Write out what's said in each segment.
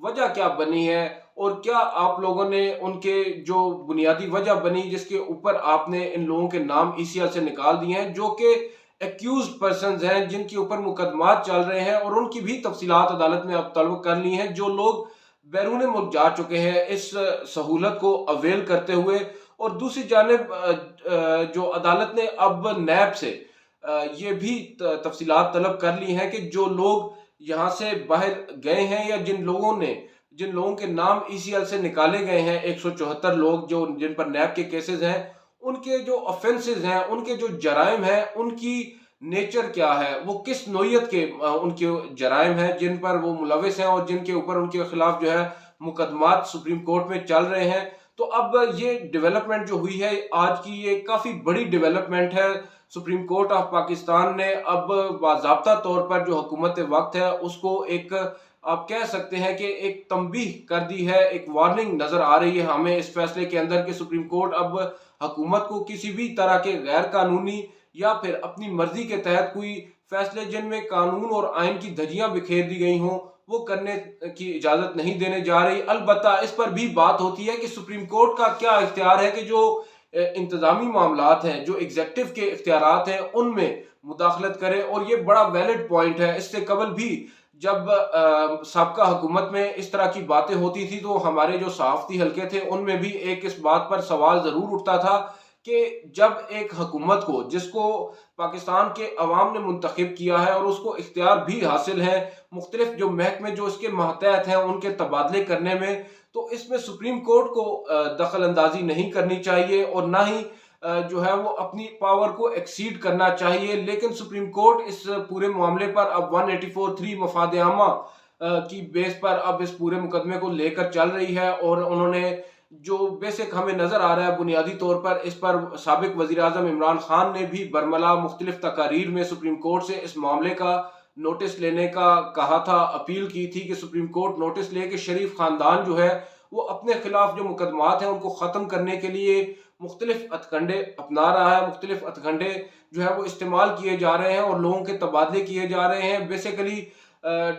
وجہ کیا بنی ہے اور کیا آپ لوگوں نے ان کے جو بنیادی وجہ بنی جس کے اوپر آپ نے ان لوگوں کے نام ECL سے نکال دیے ہیں جو کہ ایکیوزڈ پرسنز ہیں جن کے اوپر مقدمات چل رہے ہیں اور ان کی بھی تفصیلات عدالت میں اب طلب کر لی ہیں جو لوگ بیرون ملک جا چکے ہیں اس سہولت کو اویل کرتے ہوئے اور دوسری جانب جو عدالت نے اب نیب سے یہ بھی تفصیلات طلب کر لی ہیں کہ جو لوگ یہاں سے باہر گئے ہیں یا جن لوگوں کے نام ECL سے نکالے گئے ہیں 174 لوگ جن پر نیب کے کیسز ہیں ان کے جو offenses ہیں ان کے جو جرائم ہیں ان کی نیچر کیا ہے وہ کس نوعیت کے ان کے جرائم ہیں جن پر وہ ملوث ہیں اور جن کے اوپر ان کے خلاف جو ہے مقدمات سپریم کورٹ میں چل رہے ہیں تو اب یہ ڈیولپمنٹ جو ہوئی ہے آج کی یہ کافی بڑی ڈیولپمنٹ ہے سپریم کورٹ آف پاکستان نے اب باضابطہ طور پر جو حکومت وقت ہے اس کو ایک آپ کہہ سکتے ہیں کہ ایک تنبیہ کر دی ہے ایک وارننگ نظر آ رہی ہے ہمیں اس فیصلے کے اندر کہ سپریم کورٹ اب حکومت کو کسی بھی طرح کے غیر قانونی یا پھر اپنی مرضی کے تحت کوئی فیصلے جن میں قانون اور آئین کی دھجیاں بکھیر دی گئی ہوں وہ کرنے کی اجازت نہیں دینے جا رہی البتہ اس پر بھی بات ہوتی ہے کہ سپریم کورٹ کا کیا اختیار ہے کہ جو انتظامی معاملات ہیں جو ایگزیکٹو کے اختیارات ہیں ان میں مداخلت کرے اور یہ بڑا ویلڈ پوائنٹ ہے اس سے قبل بھی جب سابقہ حکومت میں اس طرح کی باتیں ہوتی تھی تو ہمارے جو صحافتی حلقے تھے ان میں بھی ایک اس بات پر سوال ضرور اٹھتا تھا کہ جب ایک حکومت کو جس کو پاکستان کے عوام نے منتخب کیا ہے اور اس کو اختیار بھی حاصل ہے مختلف جو محکمے جو اس کے ماتحت ہیں ان کے تبادلے کرنے میں تو اس میں سپریم کورٹ کو دخل اندازی نہیں کرنی چاہیے اور نہ ہی جو ہے وہ اپنی پاور کو ایکسیڈ کرنا چاہیے لیکن سپریم کورٹ اس پورے معاملے پر اب 184(3) مفاد عامہ کی بیس پر اب اس پورے مقدمے کو لے کر چل رہی ہے اور انہوں نے جو بیسک ہمیں نظر آ رہا ہے بنیادی طور پر اس پر سابق وزیراعظم عمران خان نے بھی برملا مختلف تقاریر میں سپریم کورٹ سے اس معاملے کا نوٹس لینے کا کہا تھا اپیل کی تھی کہ سپریم کورٹ نوٹس لے کہ شریف خاندان جو ہے وہ اپنے خلاف جو مقدمات ہیں ان کو ختم کرنے کے لیے مختلف ہتھکنڈے اپنا رہا ہے مختلف ہتھکنڈے جو ہے وہ استعمال کیے جا رہے ہیں اور لوگوں کے تبادلے کیے جا رہے ہیں بیسیکلی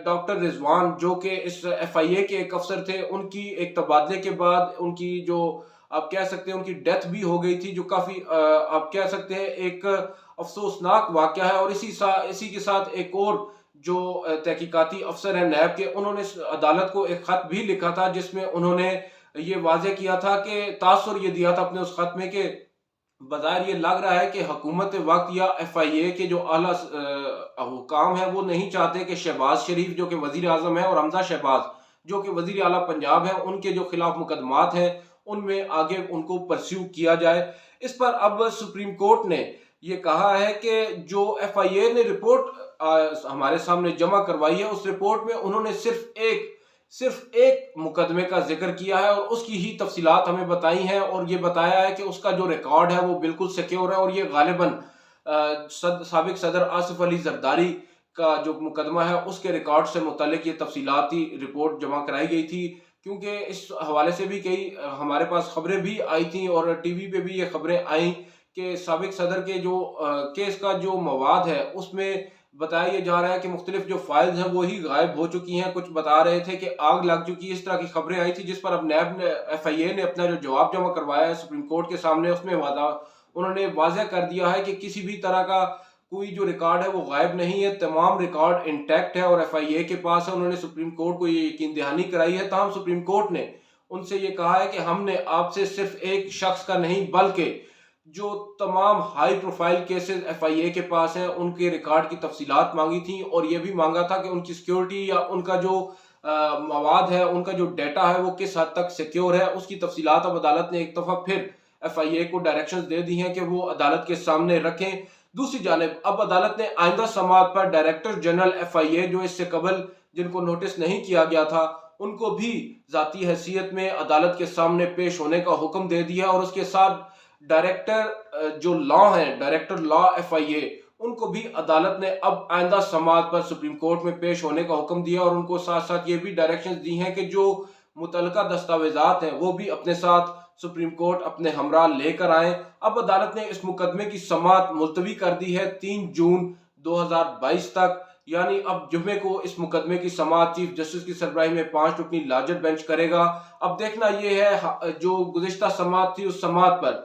ڈاکٹر رضوان جو کہ اس FIA کے ایک افسر تھے ان کی ایک تبادلے کے بعد ان کی جو آپ کہہ سکتے ہیں ان کی ڈیتھ بھی ہو گئی تھی جو کافی آپ کہہ سکتے ہیں ایک افسوسناک واقعہ ہے اور اسی کے ساتھ ایک اور جو تحقیقاتی افسر ہیں نیب کے انہوں نے عدالت کو ایک خط بھی لکھا تھا جس میں انہوں نے یہ واضح کیا تھا کہ تاثر یہ دیا تھا اپنے اس خط میں کہ بظاہر یہ لگ رہا ہے کہ حکومت وقت یا FIA کے جو اعلیٰ حکام ہیں وہ نہیں چاہتے کہ شہباز شریف جو کہ وزیر اعظم ہے اور حمزہ شہباز جو کہ وزیر اعلیٰ پنجاب ہیں ان کے جو خلاف مقدمات ہیں ان میں آگے ان کو پرسیو کیا جائے اس پر اب سپریم کورٹ نے یہ کہا ہے کہ جو FIA نے رپورٹ ہمارے سامنے جمع کروائی ہے اس رپورٹ میں انہوں نے صرف ایک مقدمے کا ذکر کیا ہے اور اس کی ہی تفصیلات ہمیں بتائی ہیں اور یہ بتایا ہے کہ اس کا جو ریکارڈ ہے وہ بالکل سیکیور ہے اور یہ غالباً سابق صدر آصف علی زرداری کا جو مقدمہ ہے اس کے ریکارڈ سے متعلق یہ تفصیلاتی رپورٹ جمع کرائی گئی تھی کیونکہ اس حوالے سے بھی کئی ہمارے پاس خبریں بھی آئی تھیں اور TV پہ بھی یہ خبریں آئیں کہ سابق صدر کے جو کیس کا جو مواد ہے اس میں بتایا یہ جا رہا ہے کہ مختلف جو فائلز ہیں وہی غائب ہو چکی ہیں کچھ بتا رہے تھے کہ آگ لگ چکی ہے اس طرح کی خبریں آئی تھی جس پر اب نیب نے FIA نے اپنا جو جواب جمع کروایا ہے سپریم کورٹ کے سامنے اس میں انہوں نے واضح کر دیا ہے کہ کسی بھی طرح کا کوئی جو ریکارڈ ہے وہ غائب نہیں ہے تمام ریکارڈ انٹیکٹ ہے اور FIA کے پاس ہے انہوں نے سپریم کورٹ کو یہ یقین دہانی کرائی ہے تاہم سپریم کورٹ نے ان سے یہ کہا ہے کہ ہم نے آپ سے صرف ایک شخص کا نہیں بلکہ جو تمام ہائی پروفائل کیسز FIA کے پاس ہیں ان کے ریکارڈ کی تفصیلات مانگی تھیں اور یہ بھی مانگا تھا کہ ان کی سیکیورٹی یا ان کا جو مواد ہے ان کا جو ڈیٹا ہے وہ کس حد تک سیکیور ہے اس کی تفصیلات اب عدالت نے ایک دفعہ پھر FIA کو ڈائریکشنز دے دی ہیں کہ وہ عدالت کے سامنے رکھیں دوسری جانب اب عدالت نے آئندہ سماعت پر ڈائریکٹر جنرل FIA جو اس سے قبل جن کو نوٹس نہیں کیا گیا تھا ان کو بھی ذاتی حیثیت میں عدالت کے سامنے پیش ہونے کا حکم دے دیا اور اس کے ساتھ ڈائریکٹر جو لا ہیں ڈائریکٹر لا FIA ان کو بھی عدالت نے اب آئندہ سماعت پر سپریم کورٹ میں پیش ہونے کا حکم دیا اور ان کو ساتھ ساتھ یہ بھی ڈائریکشنز دی ہیں کہ جو متعلقہ دستاویزات ہیں وہ بھی اپنے ساتھ سپریم کورٹ اپنے ہمراہ لے کر آئیں اب عدالت نے اس مقدمے کی سماعت ملتوی کر دی ہے 3 جون 2022 تک یعنی اب جمعے کو اس مقدمے کی سماعت چیف جسٹس کی سربراہی میں 5 رکنی لارجر بینچ کرے گا۔ اب دیکھنا یہ ہے جو گزشتہ سماعت تھی اس سماعت پر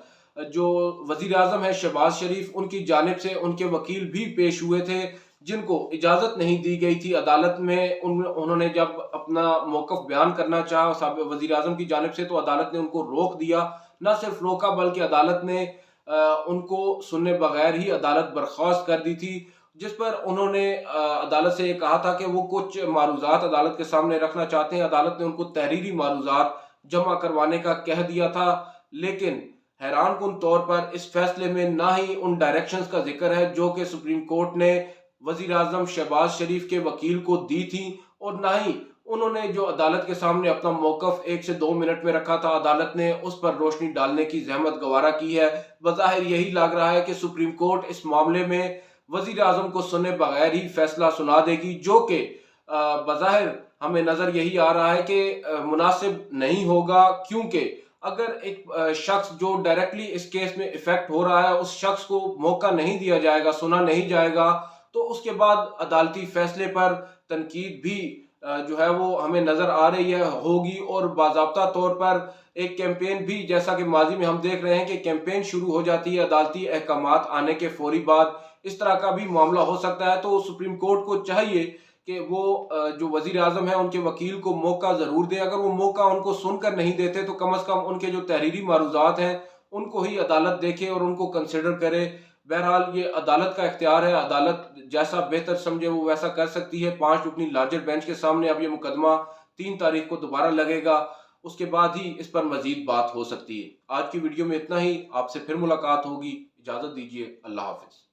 جو وزیر اعظم ہے شہباز شریف، ان کی جانب سے ان کے وکیل بھی پیش ہوئے تھے جن کو اجازت نہیں دی گئی تھی عدالت میں۔ انہوں نے جب اپنا موقف بیان کرنا چاہا سابق وزیر اعظم کی جانب سے تو عدالت نے ان کو روک دیا، نہ صرف روکا بلکہ عدالت نے ان کو سننے بغیر ہی عدالت برخاست کر دی تھی، جس پر انہوں نے عدالت سے یہ کہا تھا کہ وہ کچھ معروضات عدالت کے سامنے رکھنا چاہتے ہیں۔ عدالت نے ان کو تحریری معروضات جمع کروانے کا کہہ دیا تھا، لیکن حیران کن طور پر اس فیصلے میں نہ ہی ان ڈائریکشنز کا ذکر ہے جو کہ سپریم کورٹ نے وزیر اعظم شہباز شریف کے وکیل کو دی تھی، اور نہ ہی انہوں نے جو عدالت کے سامنے اپنا موقف 1 سے 2 منٹ میں رکھا تھا، عدالت نے اس پر روشنی ڈالنے کی زحمت گوارا کی ہے۔ بظاہر یہی لگ رہا ہے کہ سپریم کورٹ اس معاملے میں وزیر اعظم کو سنے بغیر ہی فیصلہ سنا دے گی، جو کہ بظاہر ہمیں نظر یہی آ رہا ہے کہ مناسب نہیں ہوگا، کیونکہ اگر ایک شخص جو ڈائریکٹلی اس کیس میں افیکٹ ہو رہا ہے اس شخص کو موقع نہیں دیا جائے گا، سنا نہیں جائے گا، تو اس کے بعد عدالتی فیصلے پر تنقید بھی جو ہے وہ ہمیں نظر آ رہی ہے ہوگی، اور باضابطہ طور پر ایک کیمپین بھی، جیسا کہ ماضی میں ہم دیکھ رہے ہیں کہ کیمپین شروع ہو جاتی ہے عدالتی احکامات آنے کے فوری بعد، اس طرح کا بھی معاملہ ہو سکتا ہے۔ تو سپریم کورٹ کو چاہیے کہ وہ جو وزیر اعظم ہیں ان کے وکیل کو موقع ضرور دیں۔ اگر وہ موقع ان کو سن کر نہیں دیتے تو کم از کم ان کے جو تحریری معروضات ہیں ان کو ہی عدالت دیکھے اور ان کو کنسیڈر کرے۔ بہرحال یہ عدالت کا اختیار ہے، عدالت جیسا بہتر سمجھے وہ ویسا کر سکتی ہے۔ 5 رکنی لارجر بینچ کے سامنے اب یہ مقدمہ 3 تاریخ کو دوبارہ لگے گا، اس کے بعد ہی اس پر مزید بات ہو سکتی ہے۔ آج کی ویڈیو میں اتنا ہی، آپ سے پھر ملاقات ہوگی، اجازت دیجیے، اللہ حافظ۔